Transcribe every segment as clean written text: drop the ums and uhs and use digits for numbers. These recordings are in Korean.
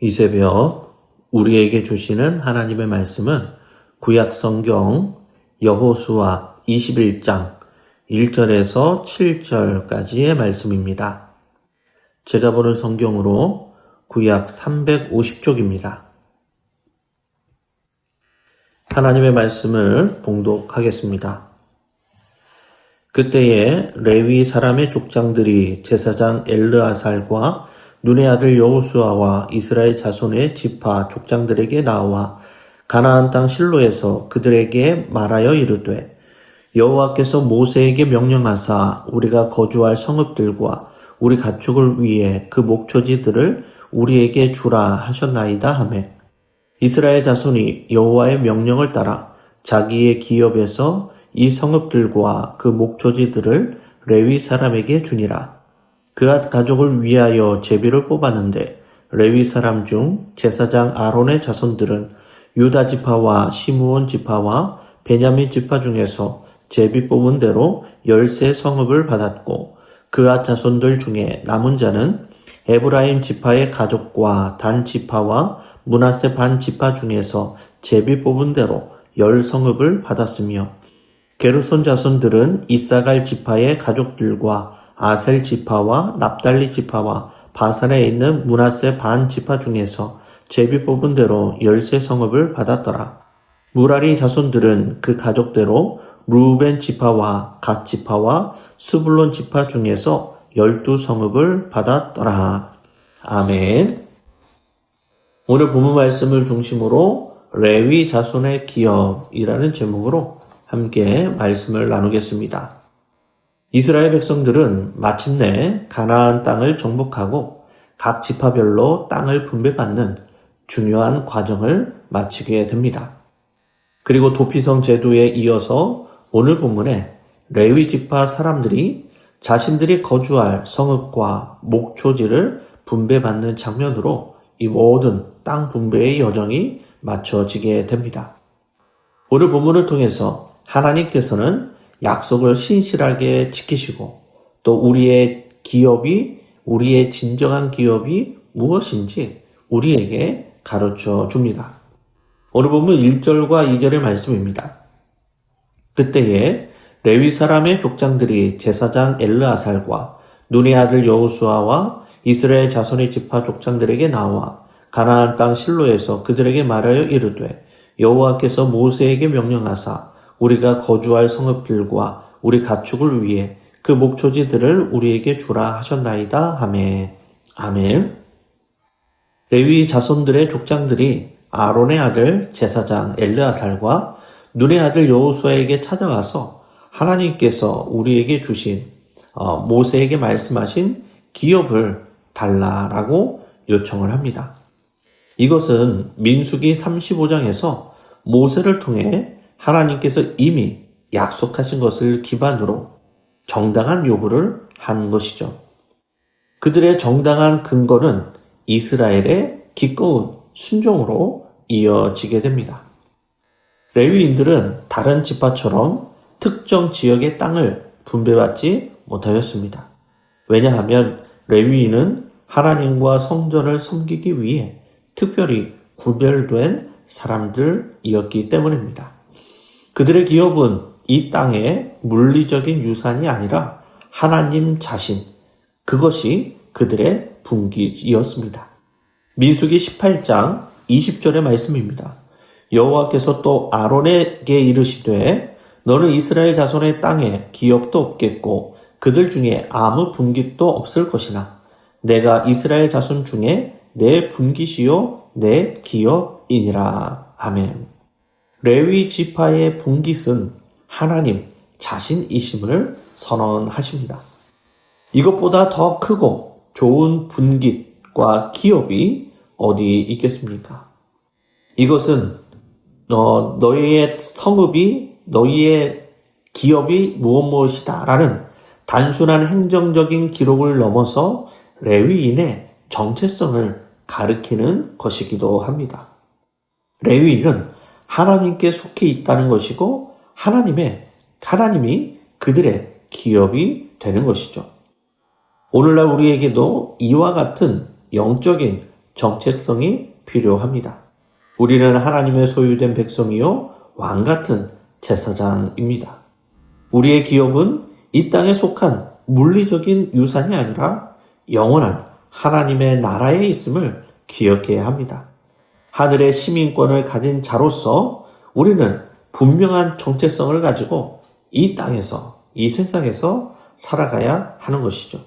이 새벽 우리에게 주시는 하나님의 말씀은 구약 성경 여호수아 21장 1절에서 7절까지의 말씀입니다. 제가 보는 성경으로 구약 350쪽입니다. 하나님의 말씀을 봉독하겠습니다. 그때에 레위 사람의 족장들이 제사장 엘르아살과 눈의 아들 여호수아와 이스라엘 자손의 지파 족장들에게 나와 가나안 땅 실로에서 그들에게 말하여 이르되 여호와께서 모세에게 명령하사 우리가 거주할 성읍들과 우리 가축을 위해 그 목초지들을 우리에게 주라 하셨나이다 하매 이스라엘 자손이 여호와의 명령을 따라 자기의 기업에서 이 성읍들과 그 목초지들을 레위 사람에게 주니라. 그앗 가족을 위하여 제비를 뽑았는데 레위 사람 중 제사장 아론의 자손들은 유다 지파와 시므온 지파와 베냐민 지파 중에서 제비 뽑은 대로 13 성읍을 받았고 그앗 자손들 중에 남은 자는 에브라임 지파의 가족과 단 지파와 므낫세 반 지파 중에서 제비 뽑은 대로 10 성읍을 받았으며 게르손 자손들은 이사갈 지파의 가족들과 아셀 지파와 납달리 지파와 바산에 있는 므낫세 반 지파 중에서 제비 뽑은 대로 13 성읍을 받았더라. 무라리 자손들은 그 가족대로 루벤 지파와 갓 지파와 스불론 지파 중에서 12 성읍을 받았더라. 아멘. 오늘 본문 말씀을 중심으로 레위 자손의 기업이라는 제목으로 함께 말씀을 나누겠습니다. 이스라엘 백성들은 마침내 가나안 땅을 정복하고 각 지파별로 땅을 분배받는 중요한 과정을 마치게 됩니다. 그리고 도피성 제도에 이어서 오늘 본문에 레위 지파 사람들이 자신들이 거주할 성읍과 목초지를 분배받는 장면으로 이 모든 땅 분배의 여정이 마쳐지게 됩니다. 오늘 본문을 통해서 하나님께서는 약속을 신실하게 지키시고 또 우리의 기업이 우리의 진정한 기업이 무엇인지 우리에게 가르쳐 줍니다. 오늘 본문 1절과 2절의 말씀입니다. 그때에 레위 사람의 족장들이 제사장 엘르아살과 눈의 아들 여호수아와 이스라엘 자손의 지파 족장들에게 나와 가나안 땅 실로에서 그들에게 말하여 이르되 여호와께서 모세에게 명령하사 우리가 거주할 성읍들과 우리 가축을 위해 그 목초지들을 우리에게 주라 하셨나이다 하매 아멘. 레위 자손들의 족장들이 아론의 아들 제사장 엘르아살과 눈의 아들 여호수아에게 찾아가서 하나님께서 우리에게 주신 모세에게 말씀하신 기업을 달라라고 요청을 합니다. 이것은 민수기 35장에서 모세를 통해 하나님께서 이미 약속하신 것을 기반으로 정당한 요구를 한 것이죠. 그들의 정당한 근거는 이스라엘의 기꺼운 순종으로 이어지게 됩니다. 레위인들은 다른 지파처럼 특정 지역의 땅을 분배받지 못하였습니다. 왜냐하면 레위인은 하나님과 성전을 섬기기 위해 특별히 구별된 사람들이었기 때문입니다. 그들의 기업은 이 땅의 물리적인 유산이 아니라 하나님 자신, 그것이 그들의 분기이었습니다. 민수기 18장 20절의 말씀입니다. 여호와께서 또 아론에게 이르시되 너는 이스라엘 자손의 땅에 기업도 없겠고 그들 중에 아무 분깃도 없을 것이나 내가 이스라엘 자손 중에 내 분깃이요 내 기업이니라. 아멘. 레위 지파의 분깃은 하나님 자신이심을 선언하십니다. 이것보다 더 크고 좋은 분깃과 기업이 어디 있겠습니까? 이것은 너희의 성읍이 너희의 기업이 무엇이다 라는 단순한 행정적인 기록을 넘어서 레위인의 정체성을 가리키는 것이기도 합니다. 레위인은 하나님께 속해 있다는 것이고 하나님이 그들의 기업이 되는 것이죠. 오늘날 우리에게도 이와 같은 영적인 정체성이 필요합니다. 우리는 하나님의 소유된 백성이요 왕같은 제사장입니다. 우리의 기업은 이 땅에 속한 물리적인 유산이 아니라 영원한 하나님의 나라에 있음을 기억해야 합니다. 하늘의 시민권을 가진 자로서 우리는 분명한 정체성을 가지고 이 땅에서, 이 세상에서 살아가야 하는 것이죠.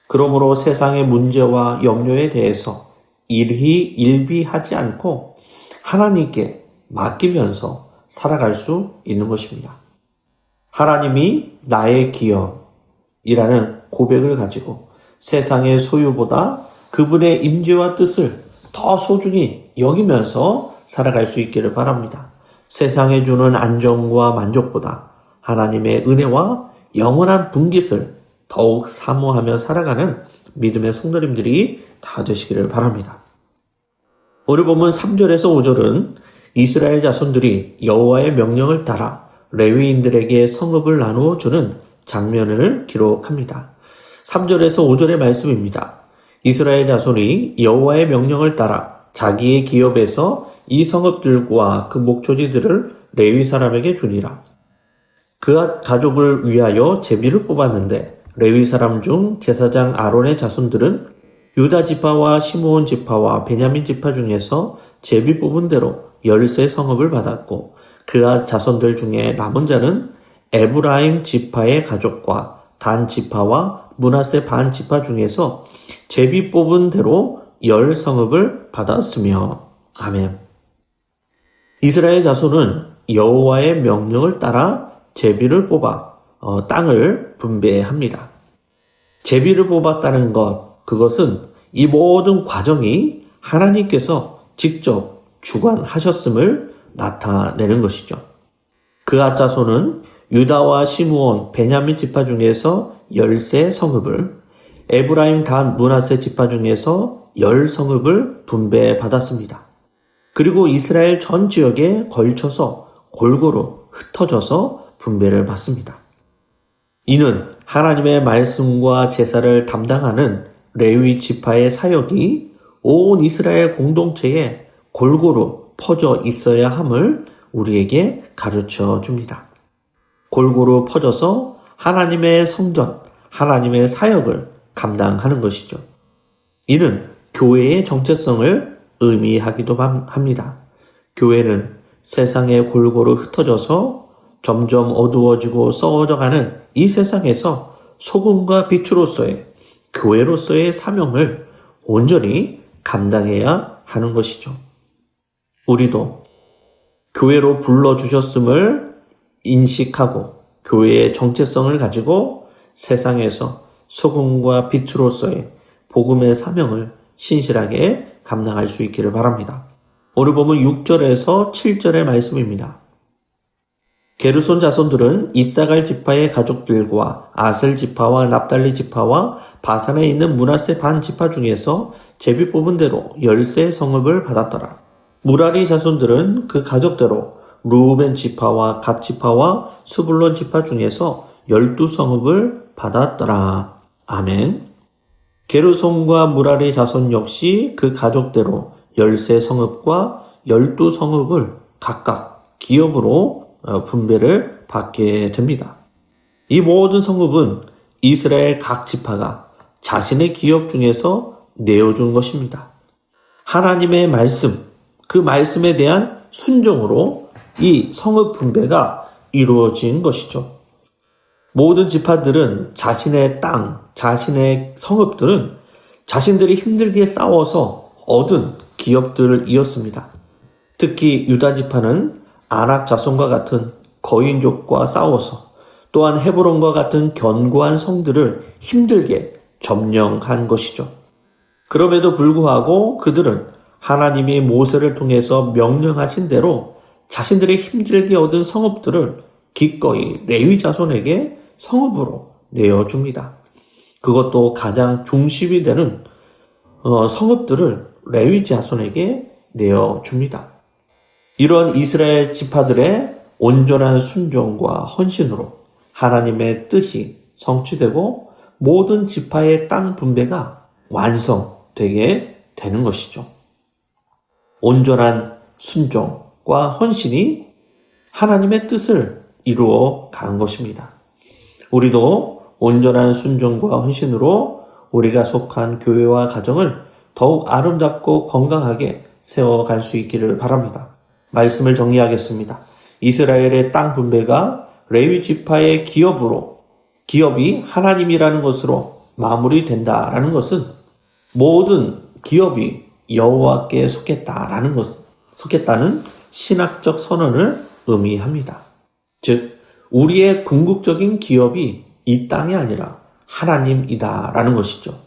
그러므로 세상의 문제와 염려에 대해서 일희일비하지 않고 하나님께 맡기면서 살아갈 수 있는 것입니다. 하나님이 나의 기업이라는 고백을 가지고 세상의 소유보다 그분의 임재와 뜻을 더 소중히 여기면서 살아갈 수 있기를 바랍니다. 세상에 주는 안정과 만족보다 하나님의 은혜와 영원한 분깃을 더욱 사모하며 살아가는 믿음의 성도님들이 다 되시기를 바랍니다. 오늘 본문 3절에서 5절은 이스라엘 자손들이 여호와의 명령을 따라 레위인들에게 성읍을 나누어 주는 장면을 기록합니다. 3절에서 5절의 말씀입니다. 이스라엘 자손이 여호와의 명령을 따라 자기의 기업에서 이 성읍들과 그 목초지들을 레위 사람에게 주니라. 그 가족을 위하여 제비를 뽑았는데 레위 사람 중 제사장 아론의 자손들은 유다 지파와 시므온 지파와 베냐민 지파 중에서 제비 뽑은 대로 13성읍을 받았고 그 자손들 중에 남은 자는 에브라임 지파의 가족과 단 지파와 므낫세 반 지파 중에서 제비 뽑은 대로 10성읍을 받았으며 아멘. 이스라엘 자손은 여호와의 명령을 따라 제비를 뽑아 땅을 분배합니다. 제비를 뽑았다는 것, 그것은 이 모든 과정이 하나님께서 직접 주관하셨음을 나타내는 것이죠. 그 자손은 유다와 시므온, 베냐민 지파 중에서 13성읍을, 에브라임 단 므낫세 지파 중에서 10성읍을 분배받았습니다. 그리고 이스라엘 전 지역에 걸쳐서 골고루 흩어져서 분배를 받습니다. 이는 하나님의 말씀과 제사를 담당하는 레위 지파의 사역이 온 이스라엘 공동체에 골고루 퍼져 있어야 함을 우리에게 가르쳐 줍니다. 골고루 퍼져서 하나님의 성전, 하나님의 사역을 감당하는 것이죠. 이는 교회의 정체성을 의미하기도 합니다. 교회는 세상에 골고루 흩어져서 점점 어두워지고 썩어져가는 이 세상에서 소금과 빛으로서의 교회로서의 사명을 온전히 감당해야 하는 것이죠. 우리도 교회로 불러주셨음을 인식하고 교회의 정체성을 가지고 세상에서 소금과 빛으로서의 복음의 사명을 신실하게 감당할 수 있기를 바랍니다. 오늘 보면 6절에서 7절의 말씀입니다. 게르손 자손들은 이사갈 지파의 가족들과 아셀 지파와 납달리 지파와 바산에 있는 므낫세 반 지파 중에서 제비 뽑은 대로 13성읍을 받았더라. 무라리 자손들은 그 가족대로 루벤 지파와 갓 지파와 스불론 지파 중에서 12성읍을 받았더라. 아멘. 게르손과 무라리 자손 역시 그 가족대로 13성읍과 12성읍을 각각 기업으로 분배를 받게 됩니다. 이 모든 성읍은 이스라엘 각 지파가 자신의 기업 중에서 내어준 것입니다. 하나님의 말씀, 그 말씀에 대한 순종으로 이 성읍 분배가 이루어진 것이죠. 모든 지파들은 자신의 땅, 자신의 성읍들은 자신들이 힘들게 싸워서 얻은 기업들을 이었습니다. 특히 유다 지파는 아낙 자손과 같은 거인족과 싸워서 또한 헤브론과 같은 견고한 성들을 힘들게 점령한 것이죠. 그럼에도 불구하고 그들은 하나님이 모세를 통해서 명령하신 대로 자신들이 힘들게 얻은 성읍들을 기꺼이 레위 자손에게 성읍으로 내어줍니다. 그것도 가장 중심이 되는 성읍들을 레위 자손에게 내어줍니다. 이런 이스라엘 지파들의 온전한 순종과 헌신으로 하나님의 뜻이 성취되고 모든 지파의 땅 분배가 완성되게 되는 것이죠. 온전한 순종과 헌신이 하나님의 뜻을 이루어 간 것입니다. 우리도 온전한 순종과 헌신으로 우리가 속한 교회와 가정을 더욱 아름답고 건강하게 세워갈 수 있기를 바랍니다. 말씀을 정리하겠습니다. 이스라엘의 땅 분배가 레위 지파의 기업이 하나님이라는 것으로 마무리된다라는 것은 모든 기업이 여호와께 속했다는 신학적 선언을 의미합니다. 즉, 우리의 궁극적인 기업이 이 땅이 아니라 하나님이다라는 것이죠.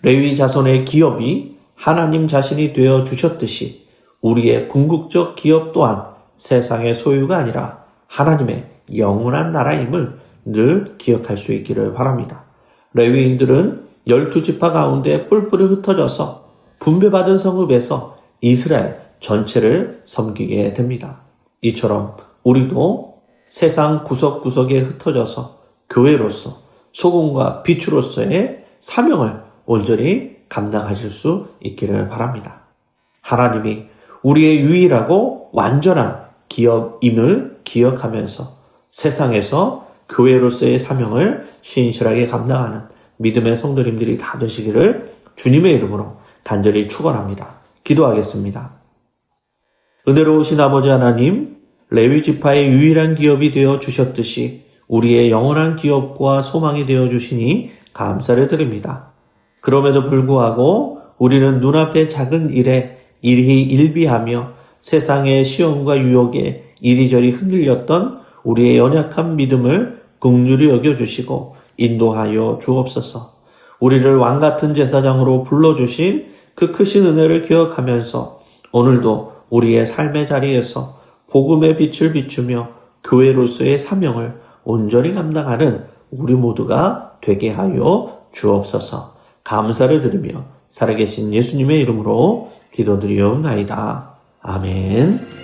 레위 자손의 기업이 하나님 자신이 되어 주셨듯이 우리의 궁극적 기업 또한 세상의 소유가 아니라 하나님의 영원한 나라임을 늘 기억할 수 있기를 바랍니다. 레위인들은 12지파 가운데 뿔뿔이 흩어져서 분배받은 성읍에서 이스라엘 전체를 섬기게 됩니다. 이처럼 우리도 세상 구석구석에 흩어져서 교회로서 소금과 빛으로서의 사명을 온전히 감당하실 수 있기를 바랍니다. 하나님이 우리의 유일하고 완전한 기업임을 기억하면서 세상에서 교회로서의 사명을 신실하게 감당하는 믿음의 성도님들이 다 되시기를 주님의 이름으로 간절히 축원합니다. 기도하겠습니다. 은혜로우신 아버지 하나님, 레위 지파의 유일한 기업이 되어 주셨듯이 우리의 영원한 기업과 소망이 되어 주시니 감사를 드립니다. 그럼에도 불구하고 우리는 눈앞의 작은 일에 일희일비하며 세상의 시험과 유혹에 이리저리 흔들렸던 우리의 연약한 믿음을 긍휼히 여겨주시고 인도하여 주옵소서. 우리를 왕같은 제사장으로 불러주신 그 크신 은혜를 기억하면서 오늘도 우리의 삶의 자리에서 복음의 빛을 비추며 교회로서의 사명을 온전히 감당하는 우리 모두가 되게 하여 주옵소서. 감사를 드리며 살아계신 예수님의 이름으로 기도드리옵나이다. 아멘.